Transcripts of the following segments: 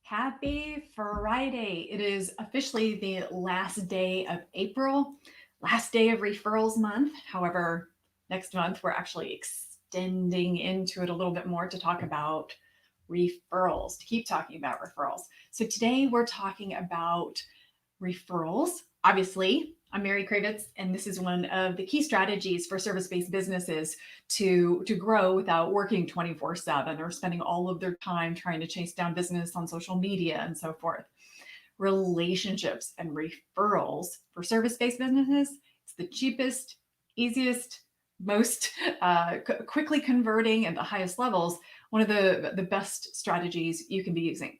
Happy Friday. It is officially the last day of April, last day of referrals month. However, next month we're actually extending into it a little bit more to talk about referrals, to keep talking about referrals. So today we're talking about referrals. Obviously, I'm Mary Kravitz, and this is one of the key strategies for service-based businesses to grow without working 24/7 or spending all of their time trying to chase down business on social media and so forth. Relationships and referrals for service-based businesses, it's the cheapest, easiest, most quickly converting at the highest levels, one of the best strategies you can be using.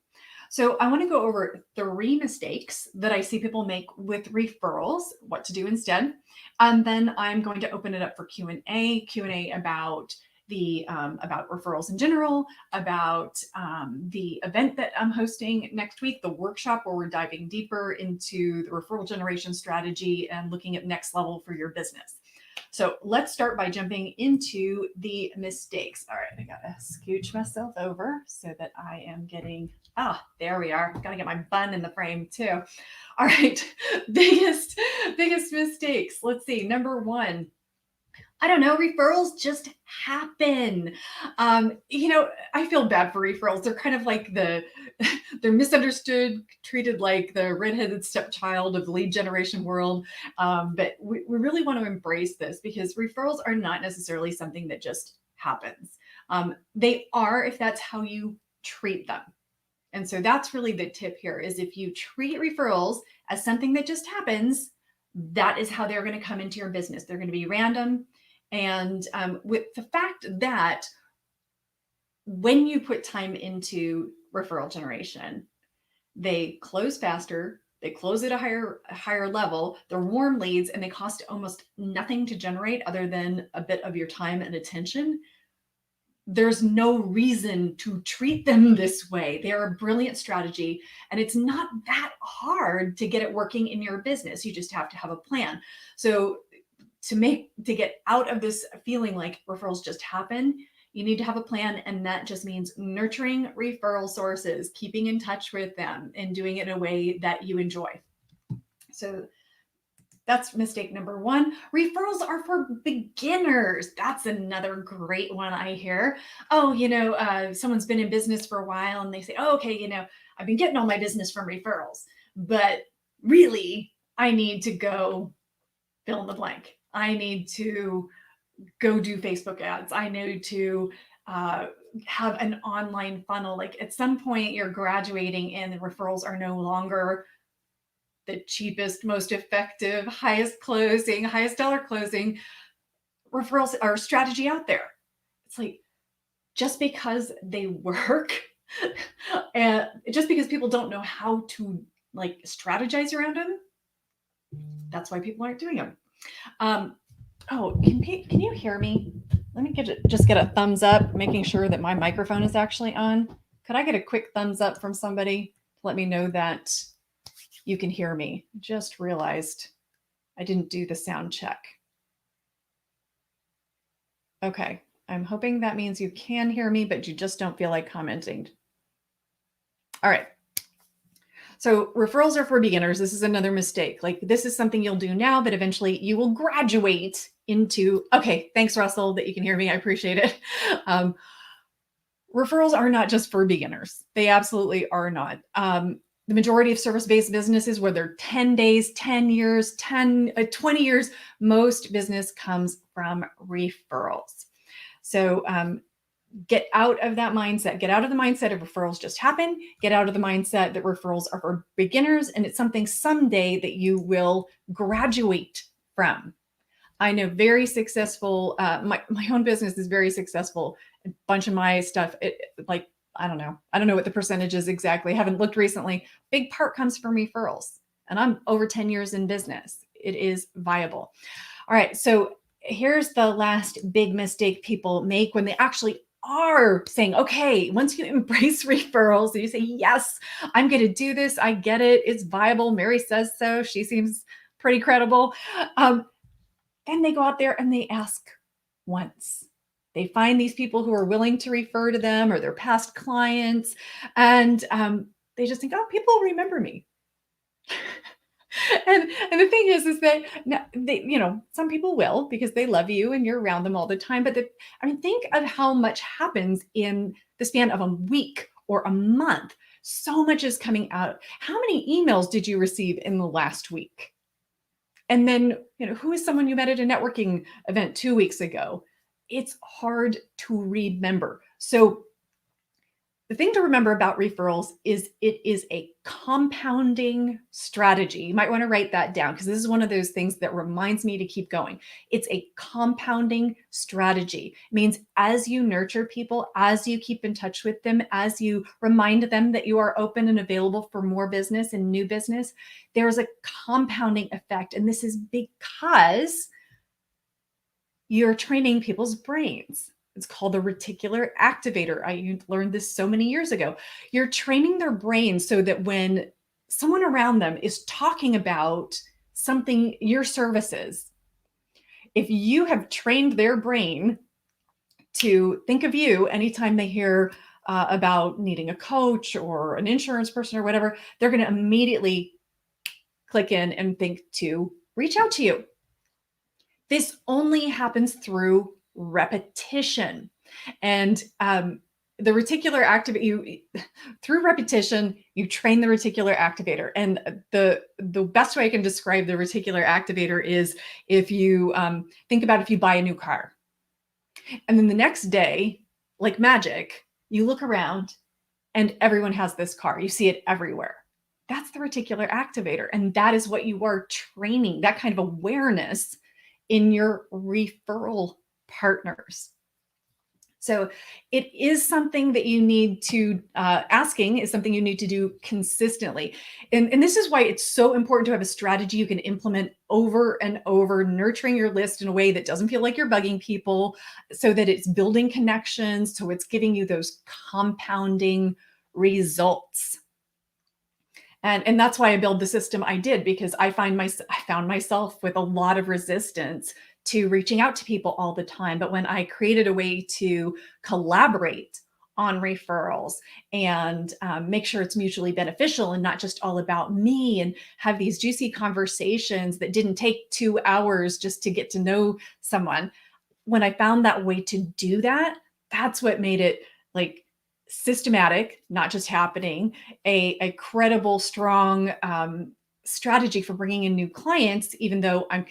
So I want to go over 3 mistakes that I see people make with referrals, what to do instead. And then I'm going to open it up for Q&A about about referrals in general, about the event that I'm hosting next week, the workshop where we're diving deeper into the referral generation strategy and looking at next level for your business. So let's start by jumping into the mistakes. All right, I gotta scooch myself over so that I am getting, there we are. Gotta get my bun in the frame too. All right, biggest mistakes. Let's see, number one, I don't know, referrals just happen. I feel bad for referrals. They're kind of like they're misunderstood, treated like the redheaded stepchild of the lead generation world. But we really want to embrace this because referrals are not necessarily something that just happens. They are if that's how you treat them. And so that's really the tip here is if you treat referrals as something that just happens, that is how they're going to come into your business. They're going to be random. And with the fact that when you put time into referral generation, they close faster, they close at a higher level, they're warm leads, and they cost almost nothing to generate other than a bit of your time and attention. There's no reason to treat them this way. They are a brilliant strategy, and it's not that hard to get it working in your business. You just have to have a plan. So to get out of this feeling like referrals just happen, you need to have a plan, and that just means nurturing referral sources, keeping in touch with them, and doing it in a way that you enjoy. So that's mistake number one. Referrals are for beginners. That's another great one I hear. Oh, someone's been in business for a while and they say, oh, okay, I've been getting all my business from referrals, but really I need to go fill in the blank. I need to go do Facebook ads. I need to have an online funnel. Like at some point you're graduating and the referrals are no longer the cheapest, most effective, highest dollar closing referrals or strategy out there. It's like, just because they work and just because people don't know how to like strategize around them, that's why people aren't doing them. Can you hear me? Let me just get a thumbs up, making sure that my microphone is actually on. Could I get a quick thumbs up from somebody to let me know that you can hear me? Just realized I didn't do the sound check. Okay, I'm hoping that means you can hear me, but you just don't feel like commenting. All right. So referrals are for beginners. This is another mistake. Like this is something you'll do now, but eventually you will graduate into, okay, thanks Russell that you can hear me. I appreciate it. Referrals are not just for beginners. They absolutely are not. The majority of service-based businesses, whether 10 days, 10 years, 20 years, most business comes from referrals. So get out of that mindset. Get out of the mindset of referrals just happen. Get out of the mindset that referrals are for beginners and it's something someday that you will graduate from. I know very successful, my own business is very successful. A bunch of my stuff, I don't know what the percentage is exactly. I haven't looked recently. Big part comes from referrals, and I'm over 10 years in business. It is viable. All right. So here's the last big mistake people make when they actually are saying, okay, once you embrace referrals and you say, yes, I'm going to do this. I get it. It's viable. Mary says so. She seems pretty credible. Then they go out there and they ask once. They find these people who are willing to refer to them or their past clients. And They just think, oh, people will remember me. And the thing is that they, some people will because they love you and you're around them all the time. But I mean, think of how much happens in the span of a week or a month. So much is coming out. How many emails did you receive in the last week? And then, who is someone you met at a networking event 2 weeks ago? It's hard to remember. So the thing to remember about referrals is it is a compounding strategy. You might want to write that down because this is one of those things that reminds me to keep going. It's a compounding strategy. It means as you nurture people, as you keep in touch with them, as you remind them that you are open and available for more business and new business, there's a compounding effect. And this is because you're training people's brains. It's called a reticular activator. I learned this so many years ago. You're training their brains so that when someone around them is talking about something, your services, if you have trained their brain to think of you anytime they hear about needing a coach or an insurance person or whatever, they're going to immediately click in and think to reach out to you. This only happens through repetition. And the reticular activator, through repetition, you train the reticular activator. And the best way I can describe the reticular activator is if you think about if you buy a new car. And then the next day, like magic, you look around and everyone has this car. You see it everywhere. That's the reticular activator. And that is what you are training, that kind of awareness in your referral partners. So it is something that you need to, asking is something you need to do consistently. And this is why it's so important to have a strategy you can implement over and over, nurturing your list in a way that doesn't feel like you're bugging people, so that it's building connections, so it's giving you those compounding results. And that's why I built the system I did, because I found myself with a lot of resistance to reaching out to people all the time. But when I created a way to collaborate on referrals and make sure it's mutually beneficial and not just all about me, and have these juicy conversations that didn't take 2 hours just to get to know someone, when I found that way to do that, that's what made it like systematic, not just happening, a credible, strong strategy for bringing in new clients, even though I'm,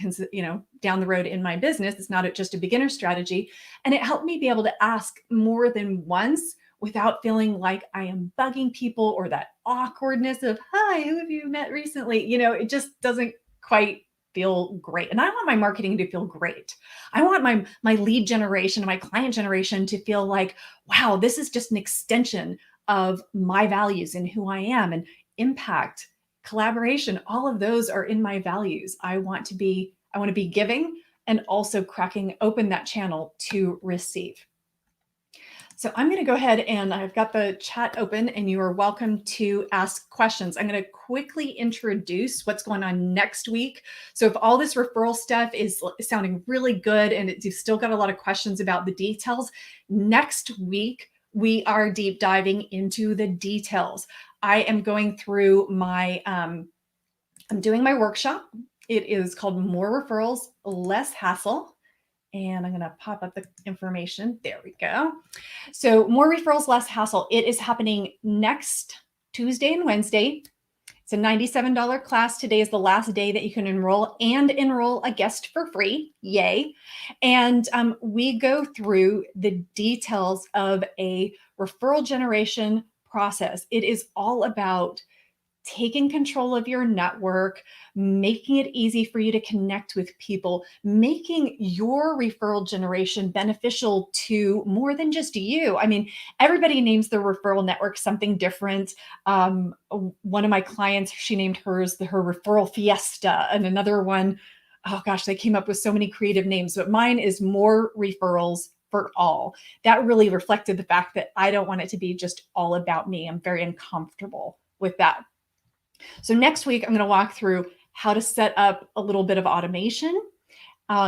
down the road in my business. It's not just a beginner strategy. And it helped me be able to ask more than once without feeling like I am bugging people, or that awkwardness of, hi, who have you met recently? It just doesn't quite feel great. And I want my marketing to feel great. I want my lead generation and my client generation to feel like, wow, this is just an extension of my values and who I am, and impact, collaboration, all of those are in my values. I want to be giving and also cracking open that channel to receive. So I'm going to go ahead, and I've got the chat open, and you are welcome to ask questions. I'm going to quickly introduce what's going on next week. So if all this referral stuff is sounding really good and you've still got a lot of questions about the details, next week we are deep diving into the details. I am going through I'm doing my workshop. It is called More Referrals, Less Hassle. And I'm going to pop up the information. There we go. So More Referrals, Less Hassle. It is happening next Tuesday and Wednesday. It's a $97 class. Today is the last day that you can enroll a guest for free. Yay. And we go through the details of a referral generation process. It is all about taking control of your network, making it easy for you to connect with people, making your referral generation beneficial to more than just you. I mean, everybody names their referral network something different. One of my clients, she named her referral fiesta, and another one, oh gosh, they came up with so many creative names, but mine is More Referrals for All. That really reflected the fact that I don't want it to be just all about me. I'm very uncomfortable with that. So next week, I'm going to walk through how to set up a little bit of automation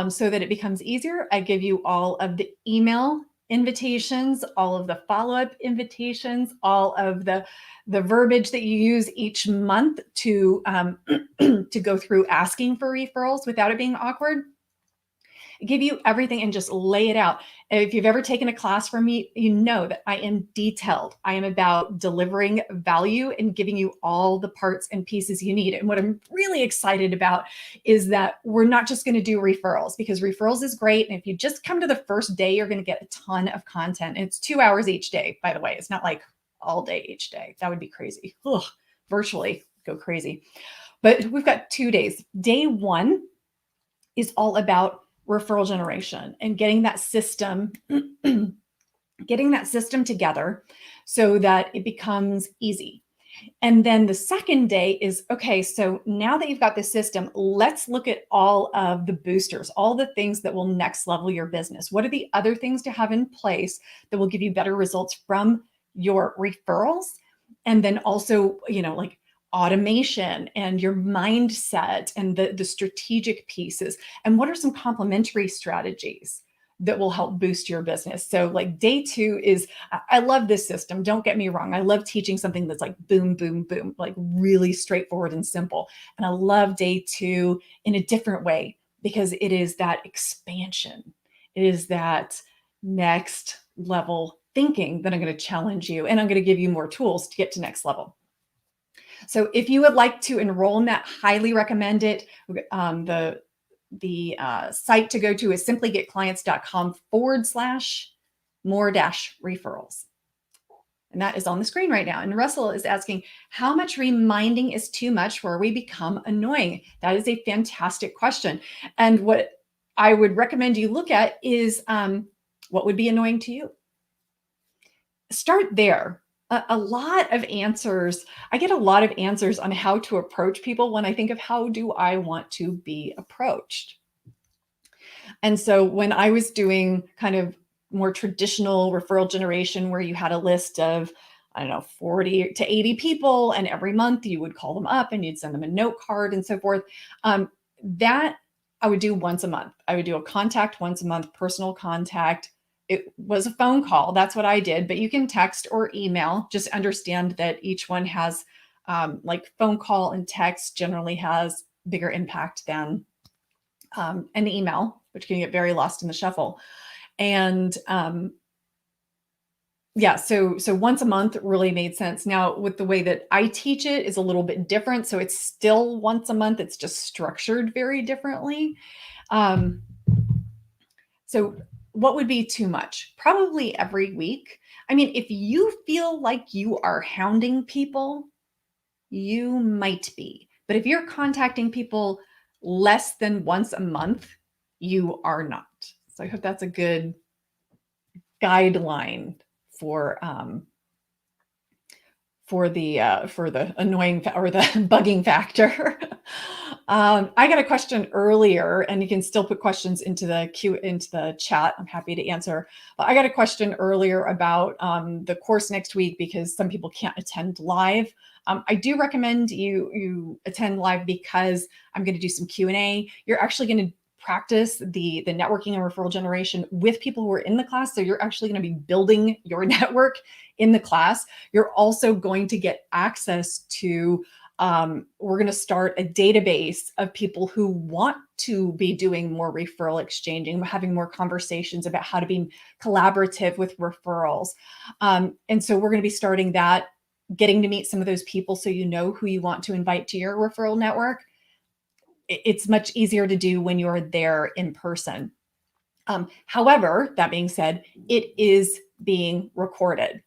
so that it becomes easier. I give you all of the email invitations, all of the follow-up invitations, all of the verbiage that you use each month to to go through asking for referrals without it being awkward. Give you everything and just lay it out. If you've ever taken a class from me, you know that I am detailed. I am about delivering value and giving you all the parts and pieces you need. And what I'm really excited about is that we're not just going to do referrals, because referrals is great. And if you just come to the first day, you're going to get a ton of content. And it's 2 hours each day, by the way. It's not like all day each day. That would be crazy. Ugh, virtually go crazy. But we've got 2 days. Day one is all about referral generation and getting that system together so that it becomes easy. And then the second day is, okay, so now that you've got this system, let's look at all of the boosters, all the things that will next level your business. What are the other things to have in place that will give you better results from your referrals? And then also, like automation and your mindset and the strategic pieces. And what are some complementary strategies that will help boost your business? So like day two is, I love this system. Don't get me wrong. I love teaching something that's like boom, boom, boom, like really straightforward and simple. And I love day two in a different way because it is that expansion. It is that next level thinking that I'm going to challenge you, and I'm going to give you more tools to get to next level. So if you would like to enroll in that, highly recommend it. The site to go to is simplygetclients.com/more-referrals. And that is on the screen right now. And Russell is asking, how much reminding is too much where we become annoying? That is a fantastic question. And what I would recommend you look at is what would be annoying to you? Start there. A lot of answers. I get a lot of answers on how to approach people when I think of how do I want to be approached. And so when I was doing kind of more traditional referral generation where you had a list of, I don't know, 40 to 80 people, and every month you would call them up and you'd send them a note card and so forth, that I would do once a month. I would do a contact once a month, personal contact. It was a phone call. That's what I did, but you can text or email. Just understand that each one has like phone call and text generally has bigger impact than an email, which can get very lost in the shuffle. And yeah, so once a month really made sense. Now with the way that I teach it is a little bit different. So it's still once a month. It's just structured very differently. So what would be too much? Probably every week. I mean, if you feel like you are hounding people, you might be. But if you're contacting people less than once a month, you are not. So I hope that's a good guideline for the annoying or the bugging factor. I got a question earlier, and you can still put questions into the chat. I'm happy to answer. But I got a question earlier about the course next week because some people can't attend live. I do recommend you attend live because I'm going to do some Q&A. You're actually going to practice the networking and referral generation with people who are in the class. So you're actually going to be building your network in the class. You're also going to get access to, we're going to start a database of people who want to be doing more referral exchanging, having more conversations about how to be collaborative with referrals. And so we're going to be starting that, getting to meet some of those people so you know who you want to invite to your referral network. It's much easier to do when you're there in person. However, that being said, it is being recorded.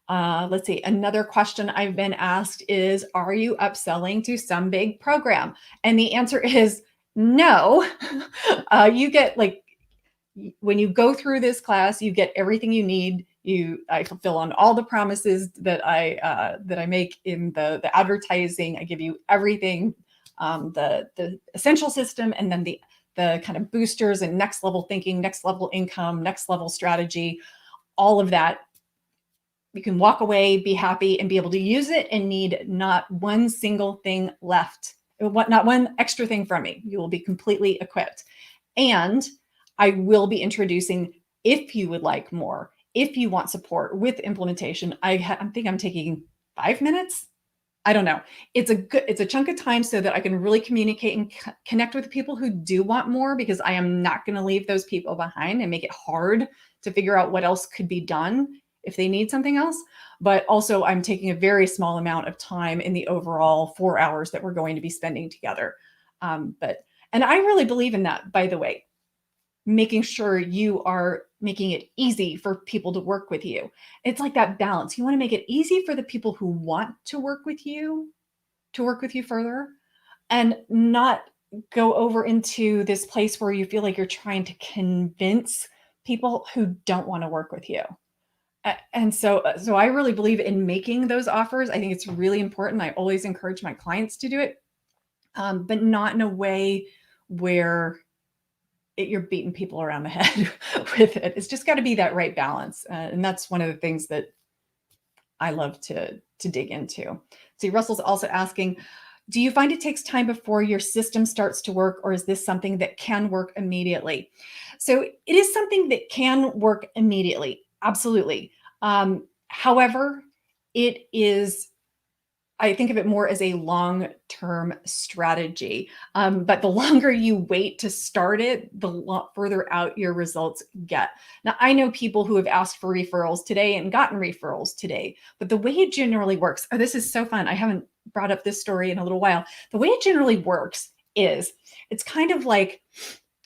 Let's see. Another question I've been asked is, are you upselling to some big program? And the answer is no. You get when you go through this class, you get everything you need. I fulfill on all the promises that I make in the advertising. I give you everything, the essential system, and then the kind of boosters and next level thinking, next level income, next level strategy, all of that. You can walk away, be happy, and be able to use it and need not one single thing left, not one extra thing from me. You will be completely equipped. And I will be introducing If you would like more, if you want support with implementation, I think I'm taking 5 minutes. I don't know. It's a chunk of time so that I can really communicate and connect with people who do want more, because I am not going to leave those people behind and make it hard to figure out what else could be done if they need something else. But also, I'm taking a very small amount of time in the overall 4 hours that we're going to be spending together. And I really believe in that, by the way, making sure you are making it easy for people to work with you. It's like that balance. You want to make it easy for the people who want to work with you further, and not go over into this place where you feel like you're trying to convince people who don't want to work with you. And so I really believe in making those offers. I think it's really important. I always encourage my clients to do it, but not in a way where you're beating people around the head with it. It's just got to be that right balance. And that's one of the things that I love to dig into. See, Russell's also asking, do you find it takes time before your system starts to work, or is this something that can work immediately? So it is something that can work immediately. Absolutely. However, it is, I think of it more as a long-term strategy. But the longer you wait to start it, the further out your results get. Now, I know people who have asked for referrals today and gotten referrals today, but the way it generally works, oh, this is so fun. I haven't brought up this story in a little while. The way it generally works is it's kind of like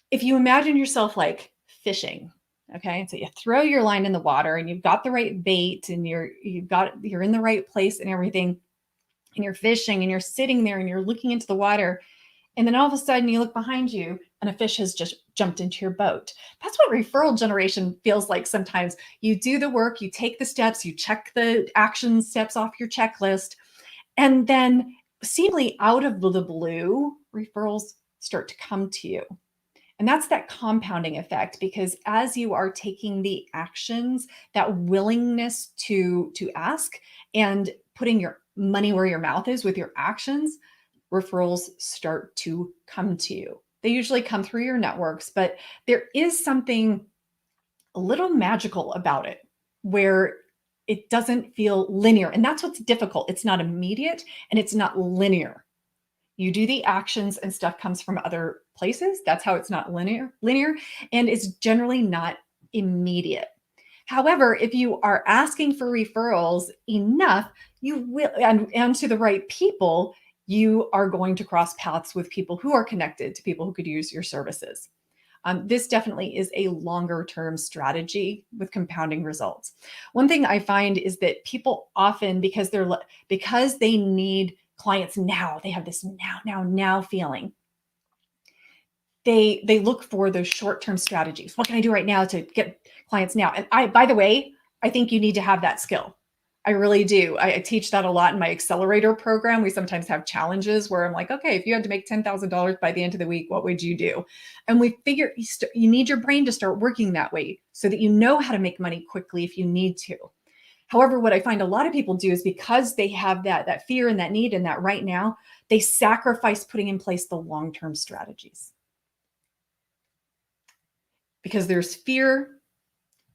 if you imagine yourself like fishing. Okay, so you throw your line in the water and you've got the right bait and you're in the right place and everything, and you're fishing and you're sitting there and you're looking into the water, and then all of a sudden you look behind you and a fish has just jumped into your boat. That's what referral generation feels like sometimes. You do the work, you take the steps, you check the action steps off your checklist, and then seemingly out of the blue, referrals start to come to you. And that's that compounding effect, because as you are taking the actions, that willingness to ask and putting your money where your mouth is with your actions, referrals start to come to you. They usually come through your networks, but there is something a little magical about it where it doesn't feel linear. And that's what's difficult. It's not immediate and it's not linear. You do the actions and stuff comes from other places. That's how it's not linear, and it's generally not immediate. However, if you are asking for referrals enough, you will, and to the right people, you are going to cross paths with people who are connected to people who could use your services. This definitely is a longer term strategy with compounding results. One thing I find is that people often, because they need clients now, they have this now feeling. They look for those short term strategies. What can I do right now to get clients now? And by the way, I think you need to have that skill. I really do. I teach that a lot in my accelerator program. We sometimes have challenges where I'm like, okay, if you had to make $10,000 by the end of the week, what would you do? And we figure you need your brain to start working that way so that you know how to make money quickly if you need to. However, what I find a lot of people do is because they have that fear and that need and that right now, they sacrifice putting in place the long-term strategies. Because there's fear,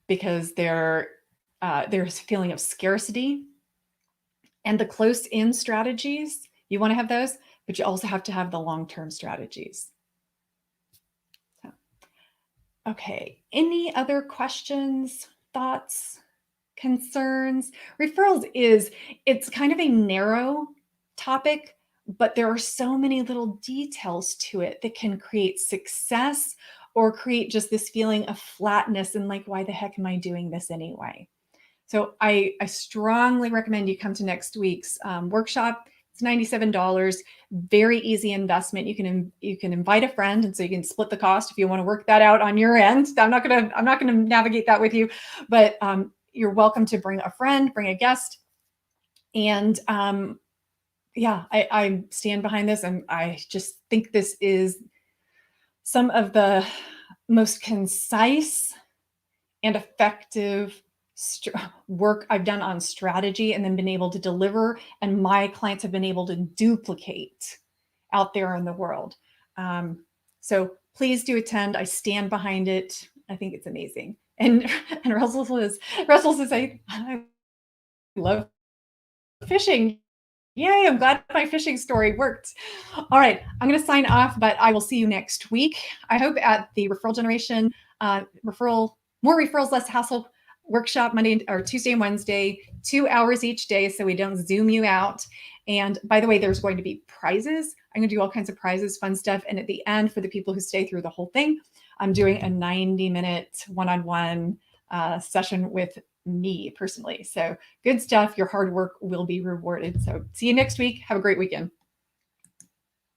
because there's a feeling of scarcity, and the close-in strategies, you want to have those, but you also have to have the long-term strategies. So, okay, any other questions, thoughts, concerns? Referrals it's kind of a narrow topic, but there are so many little details to it that can create success or create just this feeling of flatness and like, why the heck am I doing this anyway? So I strongly recommend you come to next week's workshop. It's $97, very easy investment. You can invite a friend, and so you can split the cost if you want to work that out on your end. I'm not gonna navigate that with you, but you're welcome to bring a friend, bring a guest, and yeah, I stand behind this, and I just think this is some of the most concise and effective work I've done on strategy and then been able to deliver, and my clients have been able to duplicate out there in the world. So please do attend. I stand behind it. I think it's amazing. And Russell says, I love fishing. Yay, I'm glad my fishing story worked. All right, I'm going to sign off, but I will see you next week. I hope at the referral generation, more referrals, less hassle workshop Monday or Tuesday and Wednesday, 2 hours each day so we don't zoom you out. And by the way, there's going to be prizes. I'm going to do all kinds of prizes, fun stuff. And at the end, for the people who stay through the whole thing, I'm doing a 90-minute one-on-one session with me personally. So good stuff. Your hard work will be rewarded. So see you next week. Have a great weekend.